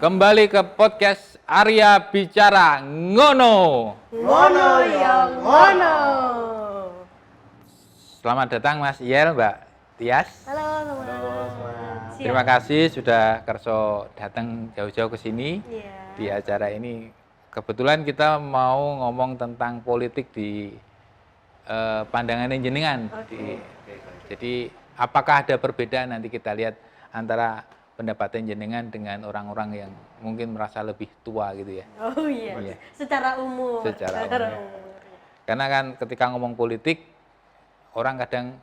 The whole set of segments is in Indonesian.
Kembali ke podcast Arya Bicara Ngono. Ngono yang ngono. Selamat datang Mas Yel, Mbak Tias. Halo teman-teman. Terima kasih sudah kerso datang jauh-jauh ke sini. Iya. Di acara ini kebetulan kita mau ngomong tentang politik di pandangan jenengan. Jadi apakah ada perbedaan, nanti kita lihat antara pendapat jenengan dengan orang-orang yang mungkin merasa lebih tua gitu ya. Oh iya. Secara umum. Secara umum. Karena kan ketika ngomong politik, orang kadang,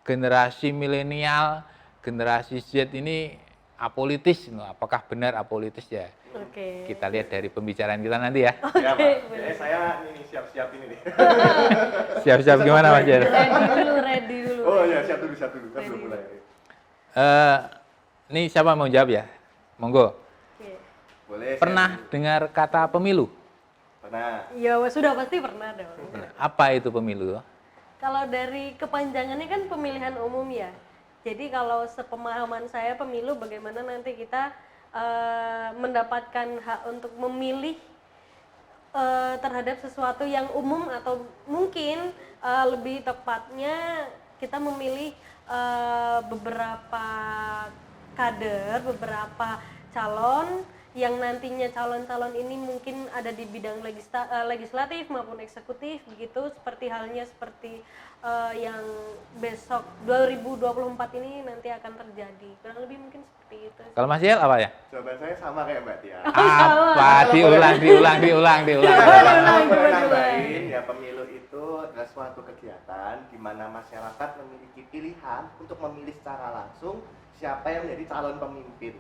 generasi milenial, generasi Z ini apolitis. Apakah benar apolitis ya? Oke. Kita lihat dari pembicaraan kita nanti ya. Oke. Saya ini siap-siap ini nih. Siap-siap gimana Mas Yel? Ready dulu. Oh iya, siap dulu. Kan belum mulai. Ini siapa mau jawab ya? Monggo. Oke. Boleh. Pernah dengar kata pemilu? Pernah. Ya sudah pasti pernah dong. Apa itu pemilu? Kalau dari kepanjangannya kan pemilihan umum ya. Jadi kalau sepemahaman saya pemilu bagaimana nanti kita mendapatkan hak untuk memilih terhadap sesuatu yang umum, atau mungkin lebih tepatnya kita memilih beberapa kader, beberapa calon yang nantinya calon-calon ini mungkin ada di bidang legislatif maupun eksekutif begitu, seperti halnya yang besok 2024 ini nanti akan terjadi. Kurang lebih mungkin seperti itu. Kalau Mas Yel apa ya? Jawaban saya sama kayak Mbak Tia. Apa? Diulang. Boleh nambahin ya, pemilu itu adalah suatu kegiatan di mana masyarakat memiliki pilihan untuk memilih secara langsung siapa yang menjadi calon pemimpin.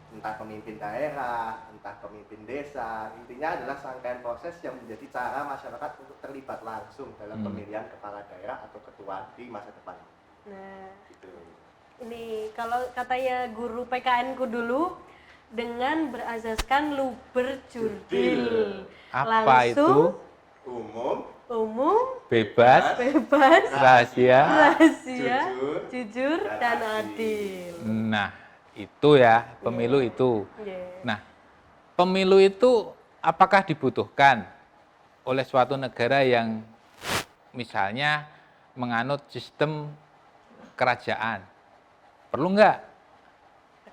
Entah pemimpin daerah, entah pemimpin desa, intinya adalah serangkaian proses yang menjadi cara masyarakat untuk terlibat langsung dalam pemilihan kepala daerah atau ketua di masa depan. Nah, Gitu. ini kalau katanya guru PKN ku dulu, dengan berasaskan luber jurdil. Apa Langsung, itu? Umum, Bebas, rahasia. jujur dan adil. Nah, itu ya, pemilu itu. Yeah. Nah, pemilu itu apakah dibutuhkan oleh suatu negara yang misalnya menganut sistem kerajaan? Perlu nggak?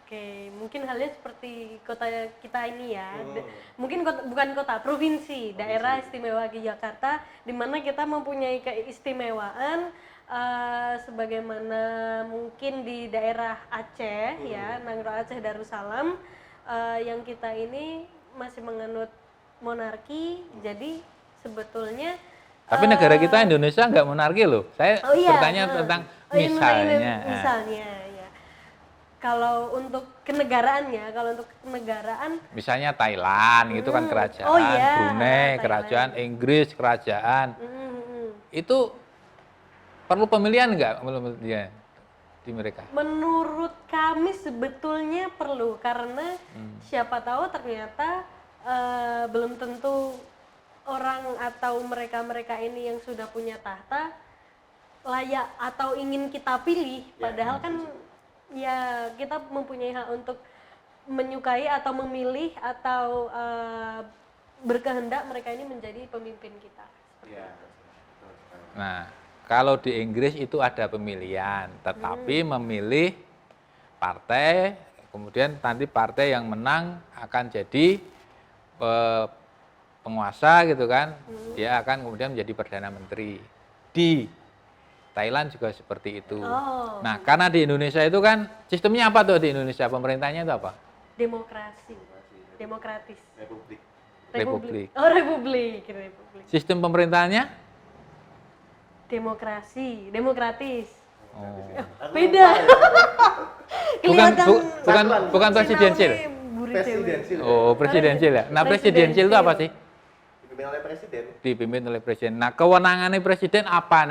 Oke, mungkin halnya seperti kota kita ini ya. Mungkin bukan kota, provinsi, daerah istimewa Yogyakarta, di mana kita mempunyai keistimewaan sebagaimana mungkin di daerah Aceh ya, Nangro Aceh Darussalam, yang kita ini masih menganut monarki. Jadi sebetulnya Tapi negara kita Indonesia nggak monarki loh. Saya bertanya tentang misalnya misalnya. ya. Kalau untuk kenegaraan, Misalnya Thailand gitu kan kerajaan, Oh iya, Brunei Thailand. kerajaan, Inggris kerajaan. Itu perlu pemilihan nggak di mereka? menurut kami sebetulnya perlu, karena siapa tahu ternyata belum tentu orang atau mereka ini yang sudah punya tahta layak atau ingin kita pilih, padahal kan ya kita mempunyai hak untuk menyukai atau memilih atau berkehendak mereka ini menjadi pemimpin kita. Ya. Nah, kalau di Inggris itu ada pemilihan, tetapi memilih partai, kemudian nanti partai yang menang akan jadi penguasa gitu kan, dia akan kemudian menjadi Perdana Menteri. Di Thailand juga seperti itu. Oh. Nah, karena di Indonesia itu kan sistemnya apa tuh di Indonesia, pemerintahnya itu apa? Demokratis. Republik. Oh, republik. Sistem pemerintahannya? Demokratis. Oh. Beda. Bukan presidensil. Presidensil. Oh, presidensil ya. Nah, presidensil itu apa sih? Dipimpin oleh presiden. Dipimpin oleh presiden. Nah, kewenangannya presiden apa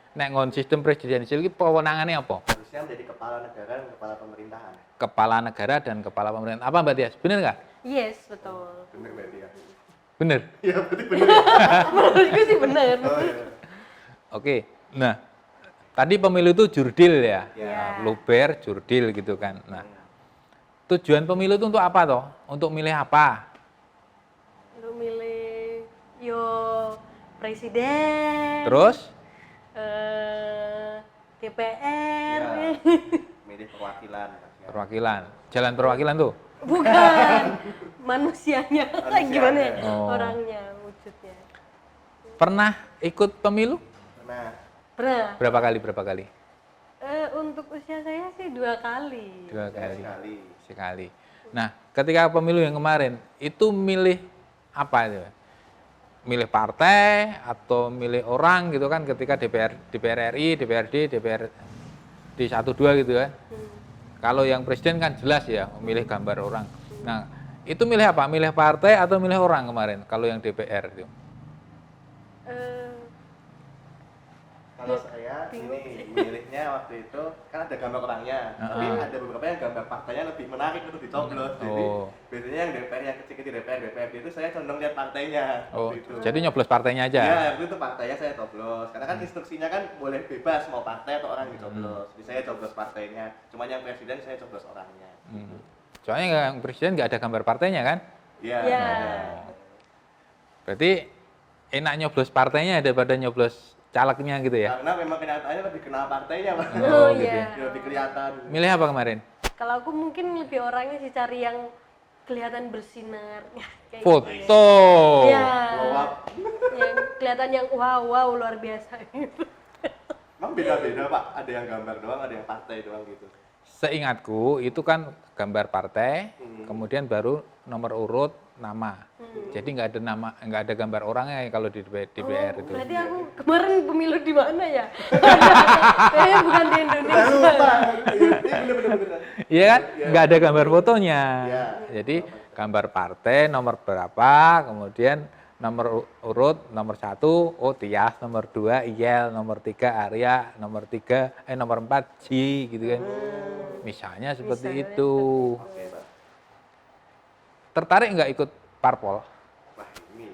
nek ngon sistem presidensil iki kewenangannya apa? Harusnya menjadi kepala negara dan kepala pemerintahan. Kepala negara dan kepala pemerintahan. Apa Mbak Tias? Benar nggak? Yes, betul. Bener Mbak Tia? Benar. Iya, berarti bener. Menurutku sih benar. Oh, iya. Oke. Nah, tadi pemilu itu jurdil ya. Ya. Luber, jurdil gitu kan. Nah, Tujuan pemilu itu untuk apa toh? Untuk milih apa? Untuk milih yo presiden. Terus DPR. Ya, milih perwakilan. perwakilan. Jalan perwakilan tuh. Bukan manusianya. Manusianya. Gimana ya? Oh. Orangnya, wujudnya. Pernah ikut pemilu? Nah, Pernah. Berapa kali? Untuk usia saya sih 2 kali. 2 kali. sekali. Sekali. Nah, ketika pemilu yang kemarin, itu milih apa itu? Milih partai atau milih orang gitu kan ketika DPR RI, DPRD, DPRD 1 2 gitu kan. Kalau yang presiden kan jelas ya, memilih gambar orang. Nah, itu milih apa? Milih partai atau milih orang kemarin kalau yang DPR itu? Kalau saya ini milihnya waktu itu kan ada gambar orangnya, tapi ada beberapa yang gambar partainya lebih menarik untuk dicoblos. Jadi Oh. biasanya yang DPR yang kecil-kecil DPRD itu saya condong lihat partainya. Oh, waktu itu. jadi nyoblos partainya aja. Ya, itu partainya saya coblos. Karena kan instruksinya kan boleh bebas mau partai atau orang dicoblos. Jadi saya coblos partainya. Cuma yang presiden saya coblos orangnya. Soalnya yang presiden nggak ada gambar partainya kan? Iya. Ya. Berarti enak nyoblos partainya daripada nyoblos calegnya gitu ya? Karena memang kenyataannya lebih kenal partainya, Pak. Oh gitu iya. Dia lebih kelihatan. Milih apa kemarin? Kalau aku mungkin lebih orangnya sih cari yang kelihatan bersinar. Ya, kayak Foto. gitu. Ya. Blow up. Yang kelihatan yang wow luar biasa gitu. Emang beda-beda, Pak. Ada yang gambar doang, ada yang partai doang gitu. Seingatku itu kan gambar partai, kemudian baru nomor urut nama. Jadi nggak ada gambar orangnya kalau di DPR itu. Berarti aku kemarin pemilu di mana ya? Kayaknya bukan di Indonesia. Bener-bener. Iya kan? Nggak ada gambar fotonya. Iya. Jadi gambar partai nomor berapa, kemudian nomor urut nomor 1, oh Tias, nomor 2 Iyel, nomor 3 Arya, nomor 4 J gitu kan. Misalnya seperti Misalnya itu. Oke, Pak. Tertarik nggak ikut parpol? Wah, ini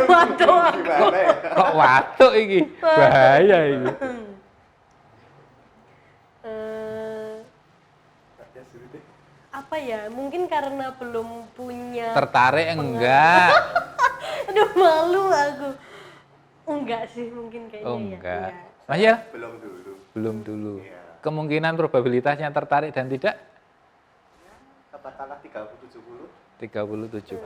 Waduh aku. gimana ya? Kok watuk iki? Bahaya iki. Ya, sulit deh. Apa ya? Mungkin karena belum punya. Tertarik enggak? Aduh malu aku. Enggak sih mungkin kayaknya Oh ya. enggak. Enggak. Mas ya? Belum dulu. Belum dulu. Iya. Kemungkinan probabilitasnya tertarik dan tidak? Katakanlah 30-70. 30-70.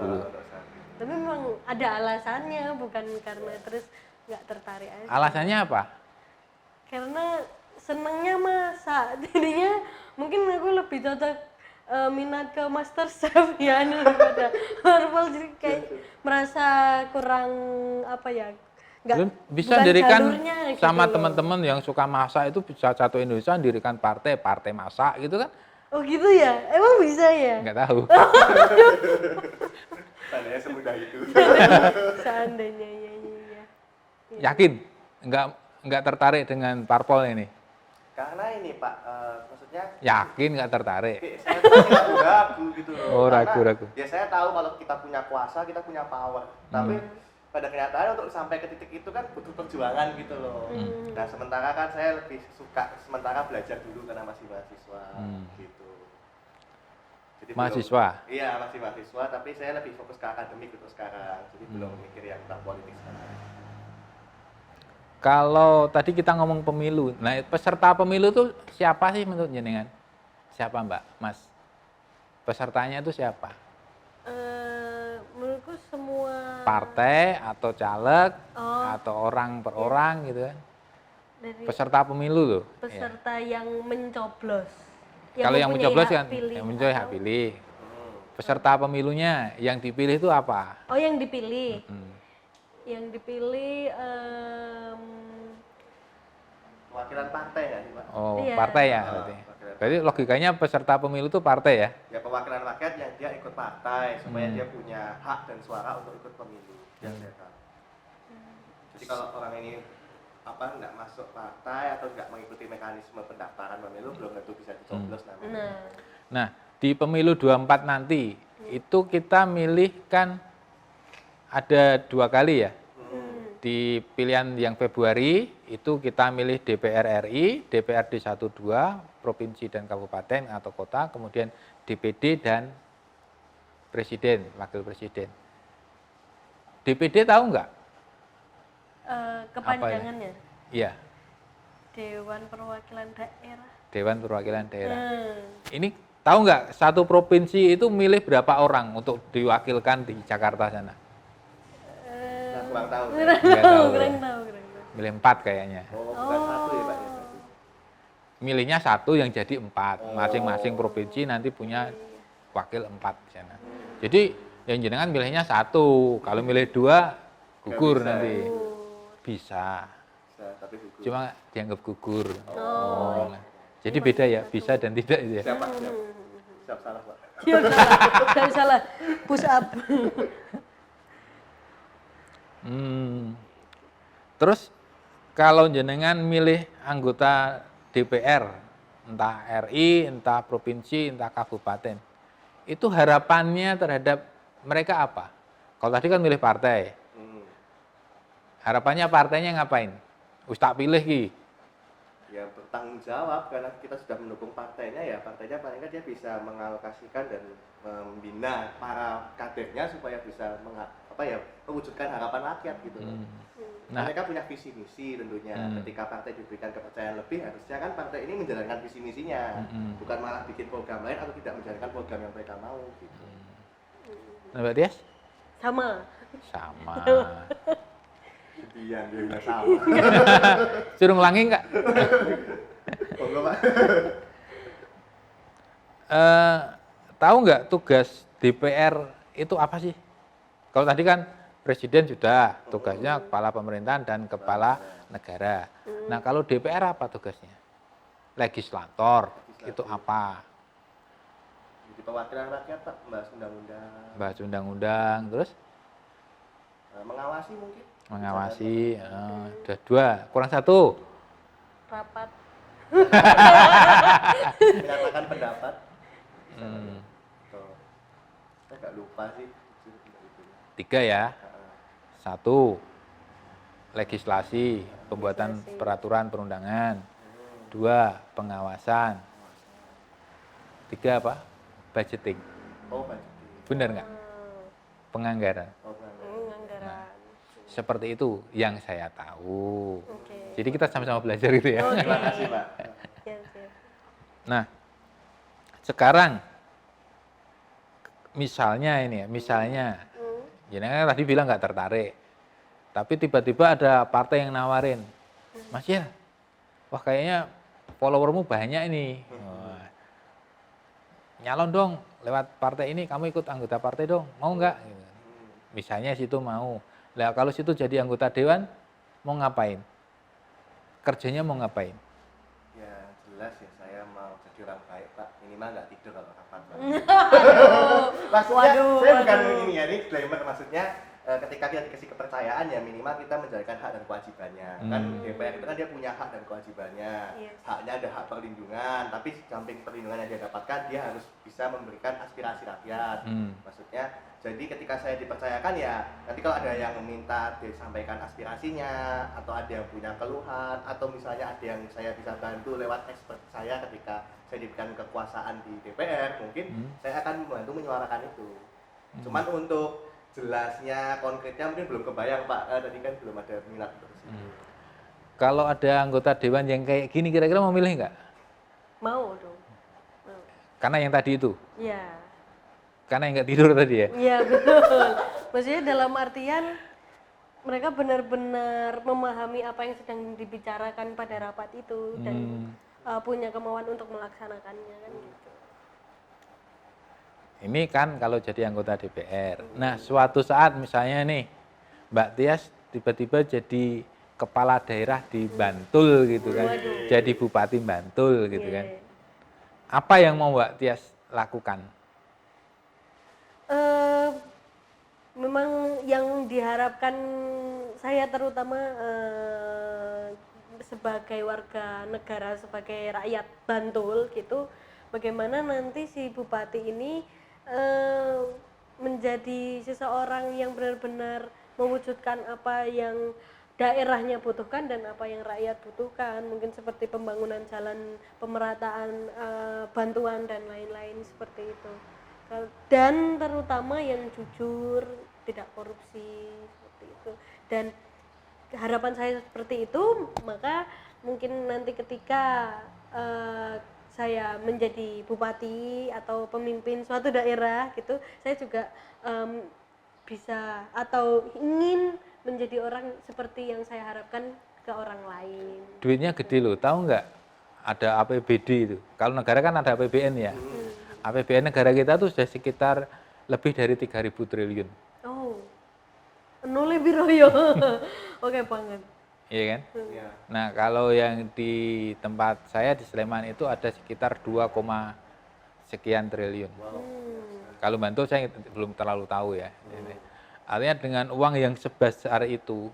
Tapi memang ada alasannya, bukan karena terus nggak tertarik aja. Alasannya apa? Karena senengnya masak, jadinya mungkin aku lebih cocok minat ke Master Chef ya daripada Marvel, jadi kayak merasa kurang apa ya, nggak Bisa bukan dirikan jalurnya gitu sama loh. teman-teman yang suka masak itu bisa satu Indonesia dirikan partai masak gitu kan? Oh gitu ya, emang bisa ya? Nggak tahu. Tandanya semudah itu. Seandainya ya. Yakin? Nggak tertarik dengan parpol ini? Karena ini Pak, maksudnya Yakin nggak tertarik? saya tuh masih ragu-ragu gitu loh. Oh, Karena ragu-ragu. Ya saya tahu kalau kita punya kuasa, kita punya power. Tapi pada kenyataannya untuk sampai ke titik itu kan butuh perjuangan gitu loh. Nah sementara kan saya lebih suka sementara belajar dulu karena masih mahasiswa gitu. Jadi Mahasiswa? Iya masih mahasiswa, tapi saya lebih fokus ke akademik gitu sekarang. Jadi belum mikir yang tentang politik sekarang. Kalau tadi kita ngomong pemilu, nah peserta pemilu tuh siapa sih menurut jenengan? Siapa Mbak, Mas? Pesertanya itu siapa? Menurutku semua Partai atau caleg Oh. atau orang per orang gitu kan? dari Peserta pemilu loh. Iya. peserta yang mencoblos. Kalau yang mempunyai mencoblos hak kan pilih yang mencoblos hak atau- pilih. Peserta pemilunya yang dipilih itu apa? Oh yang dipilih. Hmm. Yang dipilih Perwakilan partai nggak sih Pak? Oh, Iya. partai ya berarti. Berarti logikanya peserta pemilu itu partai ya? Ya perwakilan rakyat yang dia ikut partai supaya dia punya hak dan suara untuk ikut pemilu yang saya tahu. Jadi kalau orang ini nggak masuk partai atau nggak mengikuti mekanisme pendaftaran pemilu belum tentu bisa dicoblos namanya. nah Nah, di pemilu 24 nanti itu kita milih kan ada 2 kali ya. Di pilihan yang Februari itu kita milih DPR RI, DPRD 1 2, provinsi dan kabupaten atau kota, kemudian DPD dan presiden, wakil presiden. DPD tahu nggak? Kepanjangannya Iya, Dewan Perwakilan Daerah. Dewan Perwakilan Daerah. Ini tahu nggak satu provinsi itu milih berapa orang untuk diwakilkan di Jakarta sana? Nah, kurang tahu. Nggak tahu. Kurang Ya. tahu. Milih 4 kayaknya. Oh, bukan satu ya Pak ya? Milihnya 1 yang jadi 4. Masing-masing provinsi nanti punya wakil 4 di sana. Jadi yang jenengan milihnya 1. Kalau milih 2 gugur bisa, nanti. ya. Bisa. Bisa, tapi gugur. Cuma dianggap gugur. Oh. Jadi beda ya, bisa dan tidak itu ya. Siap Pak, siap. Siap salah Pak. Siap, salah. Jangan salah. Push up. Terus kalau jenengan milih anggota DPR, entah RI, entah provinsi, entah kabupaten, itu harapannya terhadap mereka apa? Kalau tadi kan milih partai, harapannya partainya ngapain? Tak pilih ki. Ya bertanggung jawab karena kita sudah mendukung partainya, ya partainya paling nggak dia bisa mengalokasikan dan membina para kadernya supaya bisa mewujudkan harapan rakyat gitu. Nah, Mereka punya visi misi tentunya. Ketika partai diberikan kepercayaan lebih, harusnya kan partai ini menjalankan visi misinya, bukan malah bikin program lain atau tidak menjalankan program yang mereka mau gitu. Nah, Mbak Tias? Sama. Sama. Dia bilang sama. Suruh ngulangi nggak? Oh, enggak, Pak. Tahu nggak tugas DPR itu apa sih? Kalau tadi kan presiden sudah, tugasnya kepala pemerintahan dan kepala negara. Nah, kalau DPR apa tugasnya? Legislator, itu apa? Jadi perwakilan rakyat Pak, membahas undang-undang, Bahas undang-undang, terus mengawasi mungkin. mengawasi. Udah 2, kurang 1. Rapat. Menyatakan pendapat. Tuh. Saya nggak lupa sih. 3 ya. 1, legislasi, pembuatan peraturan perundangan. 2, pengawasan. 3 apa? Budgeting. Oh, Pak. Benar nggak? Penganggaran. Oh, benar. Anggaran. Seperti itu yang saya tahu. Oke. Jadi kita sama-sama belajar gitu ya. Terima kasih Pak. Siap, siap. Nah, sekarang misalnya ini ya, misalnya, jenengan tadi bilang nggak tertarik, tapi tiba-tiba ada partai yang nawarin, Mas ya, wah kayaknya followermu banyak ini, wah, nyalon dong lewat partai ini, kamu ikut anggota partai dong, mau nggak? Gitu. Misalnya situ mau. Nah kalau situ jadi anggota dewan, mau ngapain? Kerjanya mau ngapain? Ya jelas ya, saya mau jadi orang baik Pak, minimal nggak tidur kalau rapat Pak. Maksudnya saya bukan ini ya, ini disclaimer, maksudnya ketika kita dikasih kepercayaan ya minimal kita menjalankan hak dan kewajibannya. Kan DPR itu kan dia punya hak dan kewajibannya. Yes. Haknya ada hak perlindungan, tapi samping perlindungan yang dia dapatkan, dia harus bisa memberikan aspirasi rakyat. Maksudnya jadi ketika saya dipercayakan ya nanti kalau ada yang meminta disampaikan aspirasinya, atau ada yang punya keluhan, atau misalnya ada yang saya bisa bantu lewat expert saya ketika saya diberikan kekuasaan di DPR, mungkin saya akan membantu menyuarakan itu. Cuman untuk jelasnya, konkretnya mungkin belum kebayang Pak, tadi kan belum ada minat untuk itu. Kalau ada anggota dewan yang kayak gini, kira-kira mau milih nggak? Mau dong. Mau. Karena yang tadi itu, Iya. karena yang nggak tidur tadi ya. Iya betul. Maksudnya dalam artian mereka benar-benar memahami apa yang sedang dibicarakan pada rapat itu dan punya kemauan untuk melaksanakannya kan gitu. Ini kan kalau jadi anggota DPR. Nah, suatu saat misalnya nih, Mbak Tias tiba-tiba jadi kepala daerah di Bantul gitu kan. Waduh. Jadi bupati Bantul gitu kan. Iya. Apa yang mau Mbak Tias lakukan? Memang yang diharapkan saya terutama sebagai warga negara, sebagai rakyat Bantul gitu, bagaimana nanti si bupati ini menjadi seseorang yang benar-benar mewujudkan apa yang daerahnya butuhkan dan apa yang rakyat butuhkan, mungkin seperti pembangunan jalan, pemerataan bantuan dan lain-lain seperti itu. Dan terutama yang jujur, tidak korupsi seperti itu. Dan harapan saya seperti itu, maka mungkin nanti ketika saya menjadi bupati atau pemimpin suatu daerah gitu, saya juga bisa atau ingin menjadi orang seperti yang saya harapkan ke orang lain. Duitnya gede loh, tahu nggak? Ada APBD itu. Kalau negara kan ada APBN ya. APBN negara kita tuh sudah sekitar lebih dari 3.000 triliun. Oh, nolnya biroyo. Oke banget. Iya kan? Iya. Nah, kalau yang di tempat saya di Sleman itu ada sekitar 2, sekian triliun. Kalau Bantul saya belum terlalu tahu ya. Artinya dengan uang yang sebesar itu,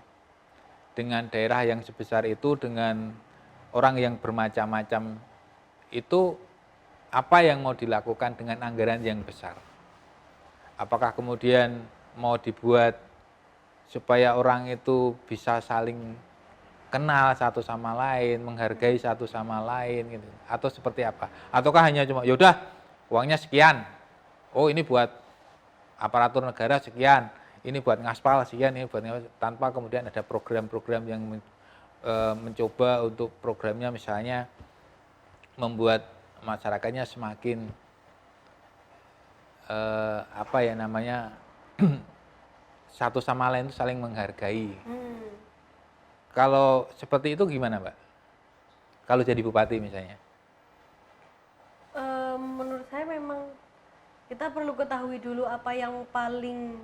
dengan daerah yang sebesar itu, dengan orang yang bermacam-macam, itu apa yang mau dilakukan dengan anggaran yang besar? Apakah kemudian mau dibuat supaya orang itu bisa saling kenal satu sama lain, menghargai satu sama lain gitu, atau seperti apa? Ataukah hanya cuma yaudah uangnya sekian, oh ini buat aparatur negara sekian, ini buat ngaspal sekian, ini buat tanpa kemudian ada program-program yang mencoba untuk programnya misalnya membuat masyarakatnya semakin apa ya namanya satu sama lain itu saling menghargai. Kalau seperti itu gimana, Mbak? Kalau jadi bupati misalnya? Menurut saya memang kita perlu ketahui dulu apa yang paling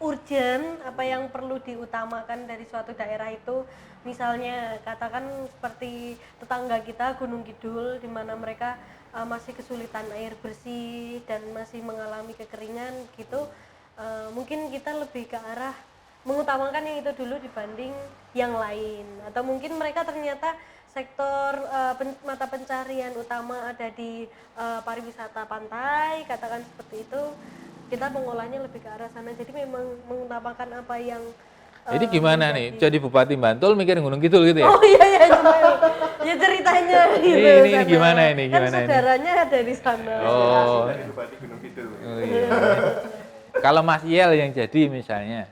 urgent, apa yang perlu diutamakan dari suatu daerah itu. Misalnya katakan seperti tetangga kita Gunung Kidul, di mana mereka masih kesulitan air bersih dan masih mengalami kekeringan gitu. Mungkin kita lebih ke arah mengutamakan yang itu dulu dibanding yang lain, atau mungkin mereka ternyata sektor mata pencarian utama ada di pariwisata pantai, katakan seperti itu, kita mengolahnya lebih ke arah sana. Jadi memang mengutamakan apa yang Jadi gimana nih, jadi Bupati Bantul mikirin Gunung Kidul gitu ya? Oh iya ya ceritanya gitu. Ini gimana ini? Kan Gimana ini? saudaranya ada di sana. Oh. Dari Bupati Gunung Kidul. Oh, iya. Kalau Mas Yel yang jadi misalnya,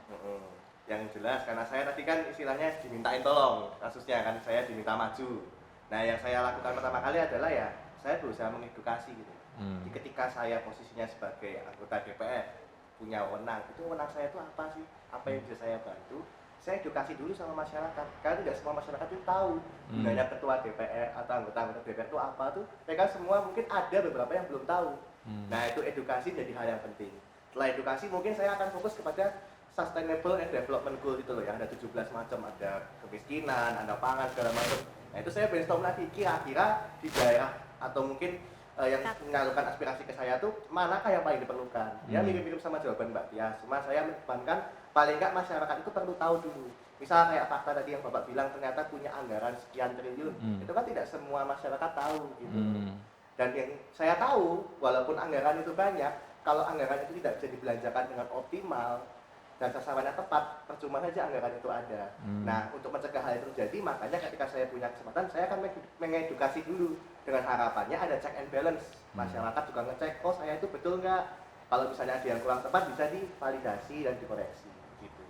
Yang jelas karena saya tadi kan istilahnya dimintain tolong kasusnya kan, saya diminta maju. Nah yang saya lakukan pertama kali adalah ya saya berusaha mengedukasi gitu. Jadi ketika saya posisinya sebagai anggota DPR punya wewenang, itu wewenang saya itu apa sih? Apa yang bisa saya bantu? Saya edukasi dulu sama masyarakat, karena tidak semua masyarakat itu tahu gunanya ketua DPR atau anggota DPR itu apa tuh. Mereka semua mungkin ada beberapa yang belum tahu. Nah itu edukasi jadi hal yang penting. Setelah edukasi mungkin saya akan fokus kepada Sustainable and Development Goal itu loh ya, ada 17 macam, ada kemiskinan, ada pangan, segala macam. Nah itu saya brainstorm lagi, kira-kira di daerah atau mungkin yang menyalurkan aspirasi ke saya tuh manakah yang paling diperlukan. Ya mirip-mirip sama jawaban Mbak Tia, cuma saya menekankan paling nggak masyarakat itu perlu tahu dulu. Misal kayak fakta tadi yang Bapak bilang ternyata punya anggaran sekian triliun, itu kan tidak semua masyarakat tahu gitu. Dan yang saya tahu, walaupun anggaran itu banyak, kalau anggaran itu tidak bisa dibelanjakan dengan optimal dan sasarannya tepat, percuma saja anggaran itu ada. Nah, untuk mencegah hal itu terjadi, makanya ketika saya punya kesempatan, saya akan mengedukasi dulu dengan harapannya ada check and balance. Masyarakat juga ngecek, oh saya itu betul nggak? Kalau misalnya ada yang kurang tepat, bisa divalidasi dan dikoreksi. Gitu.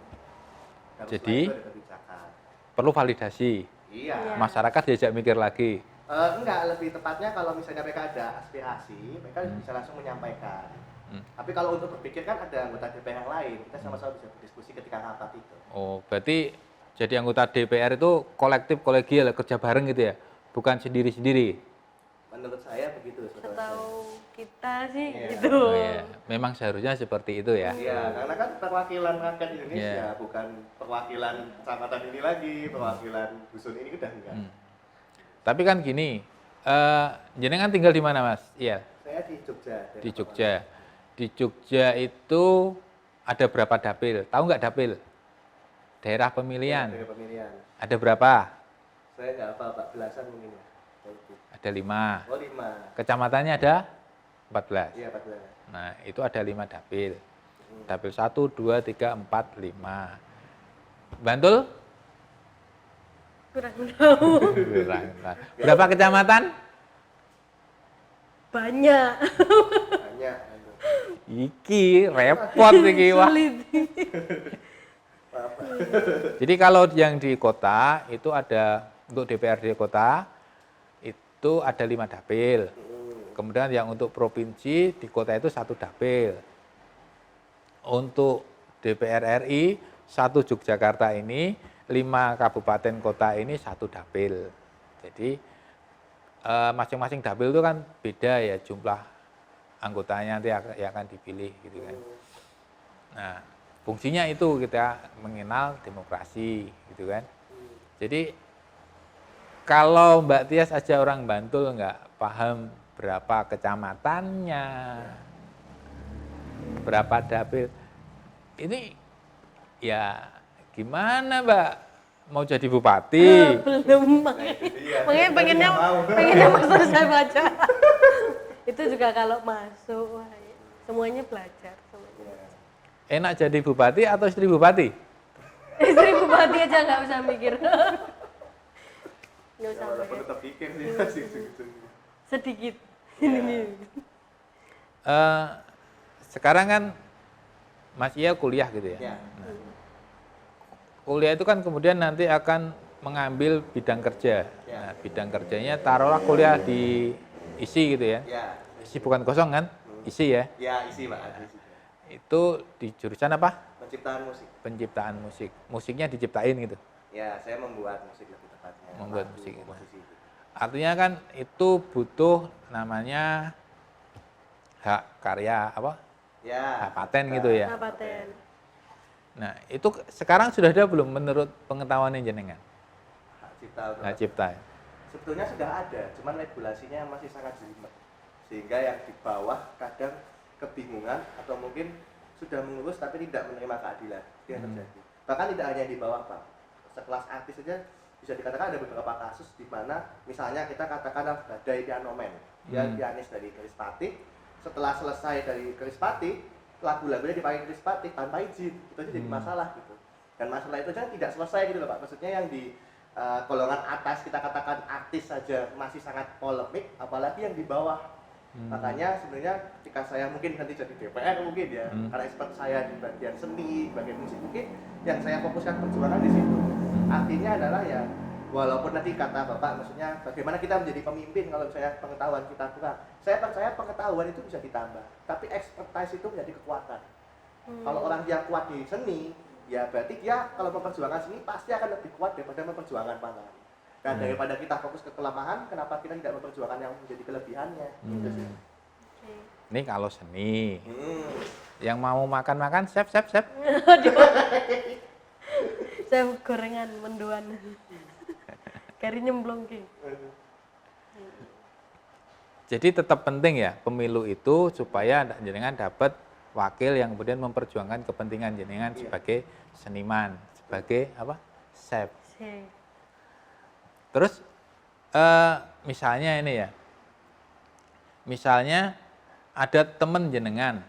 Dan jadi itu ada kebijakan. perlu validasi. Iya. Masyarakat diajak mikir lagi. Enggak, lebih tepatnya kalau misalnya mereka ada aspirasi, mereka bisa langsung menyampaikan. Tapi kalau untuk berpikir kan ada anggota DPR yang lain, kita sama-sama bisa berdiskusi ketika rapat itu. Oh, berarti jadi anggota DPR itu kolektif, kolegial, kerja bareng gitu ya? Bukan sendiri-sendiri? Menurut saya begitu. Setahu kita sih Iya. gitu. Oh, iya. Memang seharusnya seperti itu ya? Iya, karena kan perwakilan rakyat Indonesia, bukan perwakilan kecamatan ini lagi, perwakilan dusun ini udah enggak. Tapi kan gini, jenengan tinggal di mana Mas? Iya. Saya di Jogja. Di Jogja. Di Jogja itu ada berapa dapil? Tahu nggak dapil? Daerah pemilihan. Daerah pemilihan. Ada berapa? Saya nggak apa, Pak, belasan mungkin ya. Ada 5. Oh 5. Kecamatannya ada 14. Iya 14. Nah, itu ada 5 dapil. Dapil 1, 2, 3, 4, 5. Bantul Kurang tahu. Berapa kecamatan? Banyak. Banyak. Iki repot iki wah. Sulit. Jadi kalau yang di kota itu ada untuk DPRD kota itu ada 5 dapil. Kemudian yang untuk provinsi di kota itu 1 dapil. Untuk DPR RI 1 Yogyakarta ini 5 kabupaten kota ini 1 dapil. Jadi masing-masing dapil itu kan beda ya jumlah anggotanya nanti yang akan dipilih gitu kan. Nah, fungsinya itu kita mengenal demokrasi gitu kan. Jadi kalau Mbak Tias aja orang Bantul nggak paham berapa kecamatannya, berapa dapil, ini ya gimana Mbak mau jadi bupati? Belum, makanya pengennya masuk saya baca. Itu juga kalau masuk, wah, semuanya belajar. Semuanya. Enak jadi bupati atau istri bupati? Istri bupati aja nggak usah mikir. Nggak usah Walaupun mikir. tetap pikir sih masih segitu. Sedikit. Sekarang kan Mas Ia kuliah gitu ya. Ya. Nah, kuliah itu kan kemudian nanti akan mengambil bidang kerja. Ya. Nah, bidang kerjanya taruhlah kuliah di ISI gitu ya. Ya. ISI bukan kosong kan? ISI ya. Ya, isi Pak. Isi. Itu di jurusan apa? Penciptaan musik. Penciptaan musik. Musiknya diciptain gitu. Ya, saya membuat musik lebih tepatnya. Membuat Lagu, musik. komposisi gitu. Artinya kan itu butuh namanya hak karya apa? Ya. Hak paten gitu ya. Nah, paten. Nah, itu sekarang sudah ada belum menurut pengetahuan jenengan? Hak cipta. Hak cipta. Sebetulnya sudah ada, cuman regulasinya masih sangat jelimet. Sehingga yang di bawah kadang kebingungan atau mungkin sudah mengurus tapi tidak menerima keadilan. Itu yang terjadi. Bahkan tidak hanya di bawah, Pak. Sekelas artis saja bisa dikatakan ada beberapa kasus di mana misalnya kita katakan Badai Pianoman. Dia pianis dari Krispatih. Setelah selesai dari Krispatih, lagu-lagunya dipakai Krispatih tanpa izin. Itu aja jadi masalah gitu. Dan masalah itu kan tidak selesai gitu loh, Pak. Maksudnya yang di golongan atas kita katakan artis saja masih sangat polemik, apalagi yang di bawah. Makanya sebenarnya ketika saya mungkin nanti jadi DPR mungkin ya, karena expert saya di bagian seni, bagian musik mungkin, yang saya fokuskan perjuangan di situ. Artinya adalah ya, walaupun nanti kata Bapak, maksudnya bagaimana kita menjadi pemimpin kalau saya pengetahuan kita kurang. Saya percaya pengetahuan itu bisa ditambah, tapi expertise itu menjadi kekuatan. Kalau orang yang kuat di seni, ya berarti dia kalau memperjuangkan seni pasti akan lebih kuat daripada memperjuangkan pangan. Dan daripada kita fokus ke kelemahan, kenapa kita tidak memperjuangkan yang menjadi kelebihannya? Gitu sih. Ini kalau seni. Yang mau makan-makan, chef. Saya gorengan mendoan. Kari nyemplung ki. Jadi tetap penting ya pemilu itu supaya jenengan dapat wakil yang kemudian memperjuangkan kepentingan jenengan sebagai seniman, sebagai apa? Chef. Terus misalnya ini ya, misalnya ada teman jenengan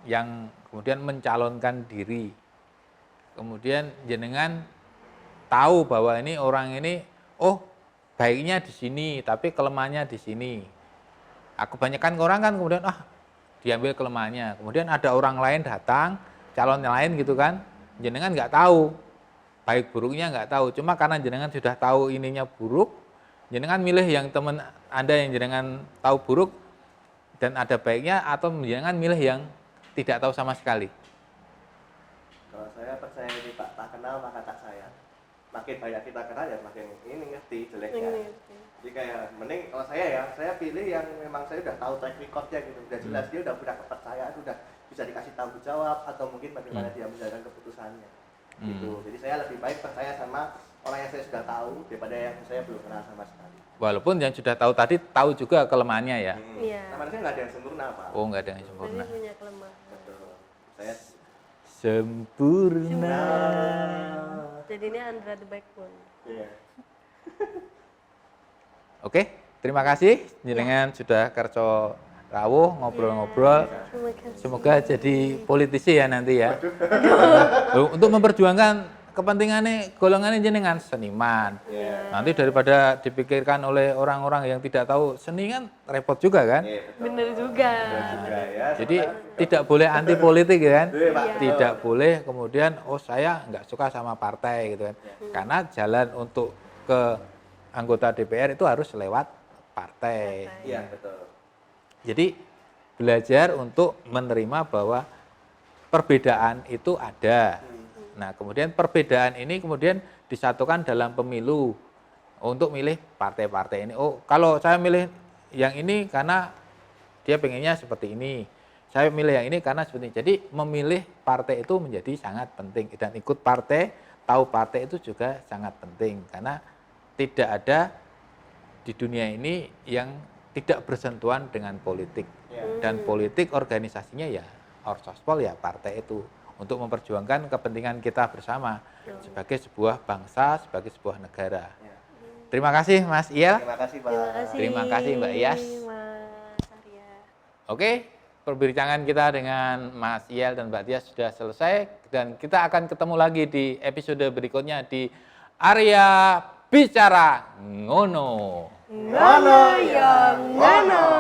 yang kemudian mencalonkan diri, kemudian jenengan tahu bahwa ini orang ini, oh baiknya di sini, tapi kelemahannya di sini. Kebanyakan orang kan kemudian diambil kelemahannya, kemudian ada orang lain datang, calon lain gitu kan, jenengan nggak tahu. Baik buruknya nggak tahu, cuma karena jenengan sudah tahu ininya buruk, jenengan milih yang teman Anda yang jenengan tahu buruk dan ada baiknya, atau jenengan milih yang tidak tahu sama sekali. Kalau saya percaya ini Pak, tak kenal maka tak sayang. Makin banyak kita kenal ya makin ini ngerti jeleknya. Jadi kayak mending kalau saya pilih yang memang saya udah tahu track recordnya gitu, udah jelas dia udah punya kepercayaan, udah bisa dikasih tanggung jawab atau mungkin bagaimana dia menjalankan keputusannya. Gitu. Jadi saya lebih baik percaya sama orang yang saya sudah tahu daripada yang saya belum kenal sama sekali. Walaupun yang sudah tahu tadi tahu juga kelemahannya ya. Iya. Nah, manusia nggak ada yang sempurna Pak. Oh, nggak ada yang sempurna. Jadi punya kelemahan. Betul. Saya Sempurna. Jadi ini Andra the Backbone. Iya. Oke, terima kasih jenengan sudah kerco rawuh ngobrol-ngobrol. Terima kasih. Semoga jadi politisi ya nanti ya. Untuk memperjuangkan kepentingannya golongannya jenengan seniman. Iya. Nanti daripada dipikirkan oleh orang-orang yang tidak tahu seni kan repot juga kan. Iya, betul. Bener juga. Betul juga ya. Jadi tidak boleh anti politik ya kan. Iya, Pak. Tidak boleh kemudian oh saya nggak suka sama partai gitu kan. Karena jalan untuk ke anggota DPR itu harus lewat partai. Iya, betul. Jadi belajar untuk menerima bahwa perbedaan itu ada. Nah, kemudian perbedaan ini kemudian disatukan dalam pemilu untuk milih partai-partai ini. Oh, kalau saya milih yang ini karena dia pengennya seperti ini. Saya milih yang ini karena seperti ini. Jadi memilih partai itu menjadi sangat penting dan ikut partai, tahu partai itu juga sangat penting karena tidak ada di dunia ini yang tidak bersentuhan dengan politik. Dan politik organisasinya ya Orsospol ya partai itu untuk memperjuangkan kepentingan kita bersama sebagai sebuah bangsa, sebagai sebuah negara. Terima kasih Mas Iel. Terima kasih, Pak. Terima kasih. Terima kasih, Mbak Iyas. Mas Arya. Oke, perbincangan kita dengan Mas Iel dan Mbak Tias sudah selesai dan kita akan ketemu lagi di episode berikutnya di Arya Bicara Ngono. Ngono yang ngono.